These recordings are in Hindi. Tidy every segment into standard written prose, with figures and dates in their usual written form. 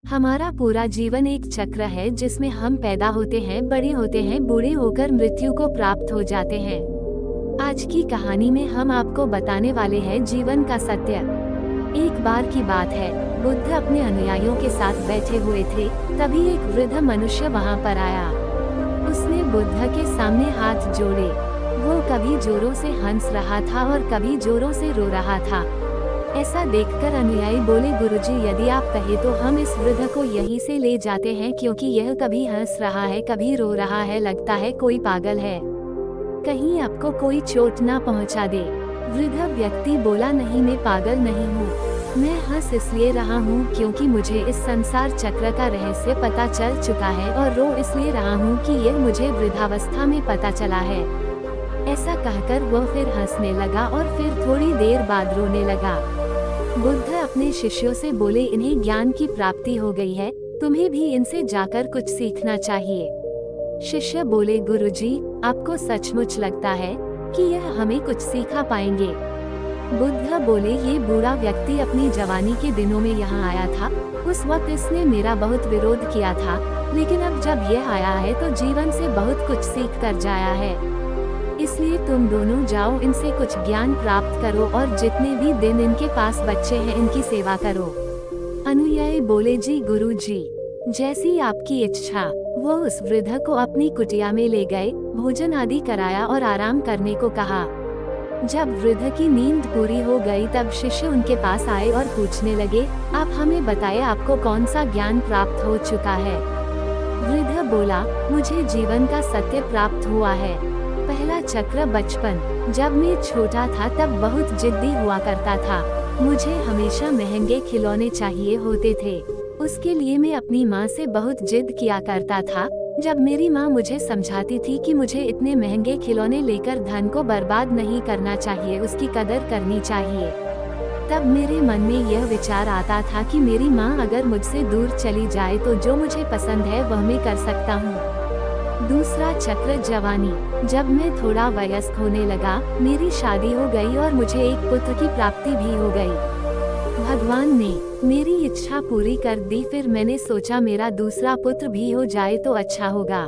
हमारा पूरा जीवन एक चक्र है जिसमें हम पैदा होते हैं, बड़े होते हैं, बूढ़े होकर मृत्यु को प्राप्त हो जाते हैं। आज की कहानी में हम आपको बताने वाले हैं जीवन का सत्य। एक बार की बात है, बुद्ध अपने अनुयायियों के साथ बैठे हुए थे। तभी एक वृद्ध मनुष्य वहां पर आया। उसने बुद्ध के सामने हाथ जोड़े। वो कभी जोरों से हंस रहा था और कभी जोरों से रो रहा था। ऐसा देखकर अनुयायी बोले, गुरुजी, यदि आप कहे तो हम इस वृद्ध को यहीं से ले जाते हैं, क्योंकि यह कभी हंस रहा है, कभी रो रहा है, लगता है कोई पागल है, कहीं आपको कोई चोट ना पहुंचा दे। वृद्ध व्यक्ति बोला, नहीं, मैं पागल नहीं हूँ। मैं हंस इसलिए रहा हूँ क्योंकि मुझे इस संसार चक्र का रहस्य पता चल चुका है, और रो इसलिए रहा हूँ कि यह मुझे वृद्धावस्था में पता चला है। ऐसा कहकर वह फिर हंसने लगा और फिर थोड़ी देर बाद रोने लगा। बुद्ध अपने शिष्यों से बोले, इन्हें ज्ञान की प्राप्ति हो गई है, तुम्हें भी इनसे जाकर कुछ सीखना चाहिए। शिष्य बोले, गुरुजी, आपको सचमुच लगता है कि यह हमें कुछ सिखा पाएंगे? बुद्ध बोले, ये बूढ़ा व्यक्ति अपनी जवानी के दिनों में यहाँ आया था। उस वक्त इसने मेरा बहुत विरोध किया था, लेकिन अब जब यह आया है तो जीवन से बहुत कुछ सीख कर जाया है। इसलिए तुम दोनों जाओ, इनसे कुछ ज्ञान प्राप्त करो और जितने भी दिन इनके पास बच्चे हैं इनकी सेवा करो। अनुयायी बोले, जी गुरुजी, जैसी आपकी इच्छा। वो उस वृद्ध को अपनी कुटिया में ले गए, भोजन आदि कराया और आराम करने को कहा। जब वृद्ध की नींद पूरी हो गई तब शिष्य उनके पास आए और पूछने लगे, आप हमें बताएं, आपको कौन सा ज्ञान प्राप्त हो चुका है? वृद्ध बोला, मुझे जीवन का सत्य प्राप्त हुआ है। पहला चक्र बचपन। जब मैं छोटा था तब बहुत जिद्दी हुआ करता था। मुझे हमेशा महंगे खिलौने चाहिए होते थे। उसके लिए मैं अपनी माँ से बहुत जिद किया करता था। जब मेरी माँ मुझे समझाती थी कि मुझे इतने महंगे खिलौने लेकर धन को बर्बाद नहीं करना चाहिए, उसकी कदर करनी चाहिए, तब मेरे मन में यह विचार आता था कि मेरी माँ अगर मुझसे दूर चली जाए तो जो मुझे पसंद है वह मैं कर सकता हूँ। दूसरा चक्र जवानी। जब मैं थोड़ा वयस्क होने लगा, मेरी शादी हो गई और मुझे एक पुत्र की प्राप्ति भी हो गई। भगवान ने मेरी इच्छा पूरी कर दी। फिर मैंने सोचा मेरा दूसरा पुत्र भी हो जाए तो अच्छा होगा।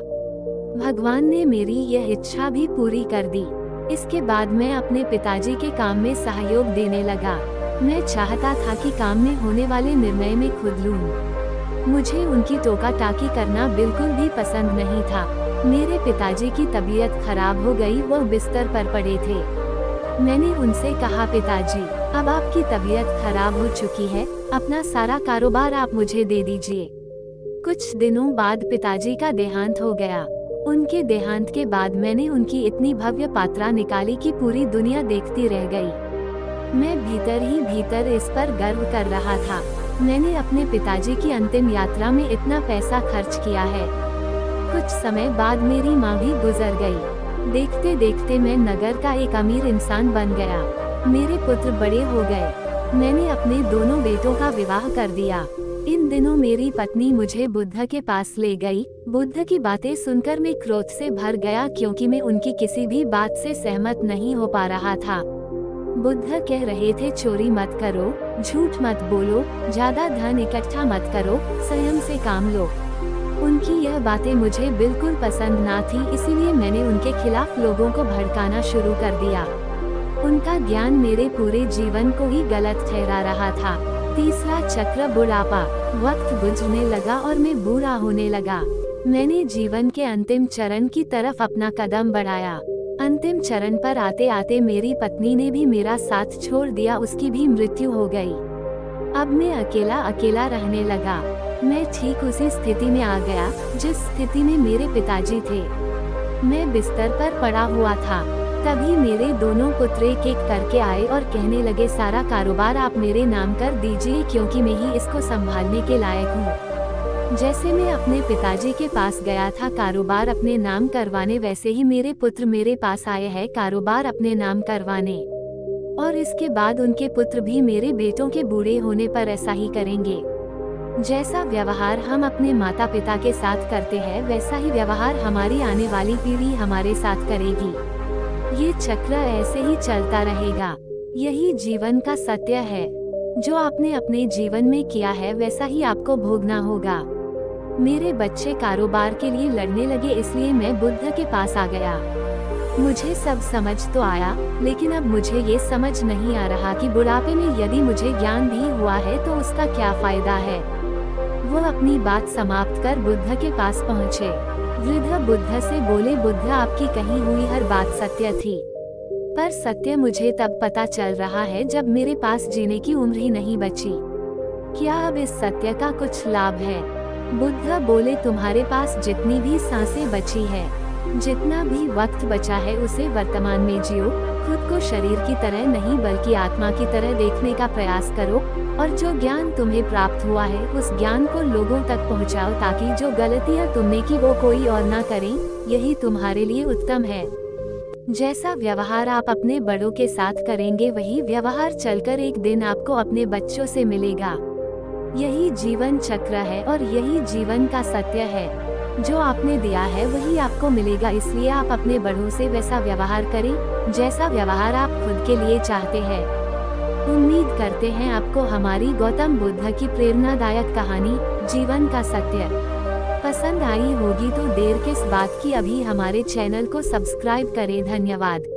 भगवान ने मेरी यह इच्छा भी पूरी कर दी। इसके बाद मैं अपने पिताजी के काम में सहयोग देने लगा। मैं चाहता था कि काम में होने वाले निर्णय में खुद लूं। मुझे उनकी टोका टाकी करना बिल्कुल भी पसंद नहीं था। मेरे पिताजी की तबीयत खराब हो गई, वह बिस्तर पर पड़े थे। मैंने उनसे कहा, पिताजी, अब आपकी तबीयत खराब हो चुकी है, अपना सारा कारोबार आप मुझे दे दीजिए। कुछ दिनों बाद पिताजी का देहांत हो गया। उनके देहांत के बाद मैंने उनकी इतनी भव्य पात्रा निकाली कि पूरी दुनिया देखती रह गई। मैं भीतर ही भीतर इस पर गर्व कर रहा था। मैंने अपने पिताजी की अंतिम यात्रा में इतना पैसा खर्च किया है। कुछ समय बाद मेरी माँ भी गुजर गई। देखते देखते मैं नगर का एक अमीर इंसान बन गया। मेरे पुत्र बड़े हो गए। मैंने अपने दोनों बेटों का विवाह कर दिया। इन दिनों मेरी पत्नी मुझे बुद्ध के पास ले गई। बुद्ध की बातें सुनकर मैं क्रोध से भर गया, क्योंकि मैं उनकी किसी भी बात से सहमत नहीं हो पा रहा था। बुद्ध कह रहे थे, चोरी मत करो, झूठ मत बोलो, ज्यादा धन इकट्ठा मत करो, संयम से काम लो। उनकी यह बातें मुझे बिल्कुल पसंद ना थी, इसीलिए मैंने उनके खिलाफ लोगों को भड़काना शुरू कर दिया। उनका ज्ञान मेरे पूरे जीवन को ही गलत ठहरा रहा था। तीसरा चक्र बुढ़ापा। वक्त गुजरने लगा और मैं बूढ़ा होने लगा। मैंने जीवन के अंतिम चरण की तरफ अपना कदम बढ़ाया। अंतिम चरण पर आते आते मेरी पत्नी ने भी मेरा साथ छोड़ दिया, उसकी भी मृत्यु हो गई। अब मैं अकेला अकेला रहने लगा। मैं ठीक उसी स्थिति में आ गया जिस स्थिति में मेरे पिताजी थे। मैं बिस्तर पर पड़ा हुआ था। तभी मेरे दोनों पुत्र एक एक करके आए और कहने लगे, सारा कारोबार आप मेरे नाम कर दीजिए, क्योंकि मैं ही इसको संभालने के लायक हूँ। जैसे मैं अपने पिताजी के पास गया था कारोबार अपने नाम करवाने, वैसे ही मेरे पुत्र मेरे पास आए हैं कारोबार अपने नाम करवाने। और इसके बाद उनके पुत्र भी मेरे बेटों के बूढ़े होने पर ऐसा ही करेंगे। जैसा व्यवहार हम अपने माता पिता के साथ करते हैं, वैसा ही व्यवहार हमारी आने वाली पीढ़ी हमारे साथ करेगी। ये चक्र ऐसे ही चलता रहेगा। यही जीवन का सत्य है। जो आपने अपने जीवन में किया है वैसा ही आपको भोगना होगा। मेरे बच्चे कारोबार के लिए लड़ने लगे, इसलिए मैं बुद्ध के पास आ गया। मुझे सब समझ तो आया, लेकिन अब मुझे ये समझ नहीं आ रहा कि बुढ़ापे में यदि मुझे ज्ञान भी हुआ है तो उसका क्या फायदा है। वो अपनी बात समाप्त कर बुद्ध के पास पहुँचे। वृद्ध बुद्ध से बोले, बुद्ध आपकी कही हुई हर बात सत्य थी, पर सत्य मुझे तब पता चल रहा है जब मेरे पास जीने की उम्र ही नहीं बची। क्या अब इस सत्य का कुछ लाभ है? बुद्ध बोले, तुम्हारे पास जितनी भी सांसें बची है, जितना भी वक्त बचा है, उसे वर्तमान में जियो। खुद को शरीर की तरह नहीं बल्कि आत्मा की तरह देखने का प्रयास करो, और जो ज्ञान तुम्हें प्राप्त हुआ है उस ज्ञान को लोगों तक पहुंचाओ, ताकि जो गलतियां तुमने की वो कोई और ना करें। यही तुम्हारे लिए उत्तम है। जैसा व्यवहार आप अपने बड़ों के साथ करेंगे, वही व्यवहार चलकर एक दिन आपको अपने बच्चों से मिलेगा। यही जीवन चक्र है और यही जीवन का सत्य है। जो आपने दिया है वही आपको मिलेगा, इसलिए आप अपने बड़ों से वैसा व्यवहार करें जैसा व्यवहार आप खुद के लिए चाहते हैं। उम्मीद करते हैं आपको हमारी गौतम बुद्ध की प्रेरणादायक कहानी जीवन का सत्य पसंद आई होगी। तो देर किस बात की, अभी हमारे चैनल को सब्सक्राइब करें। धन्यवाद।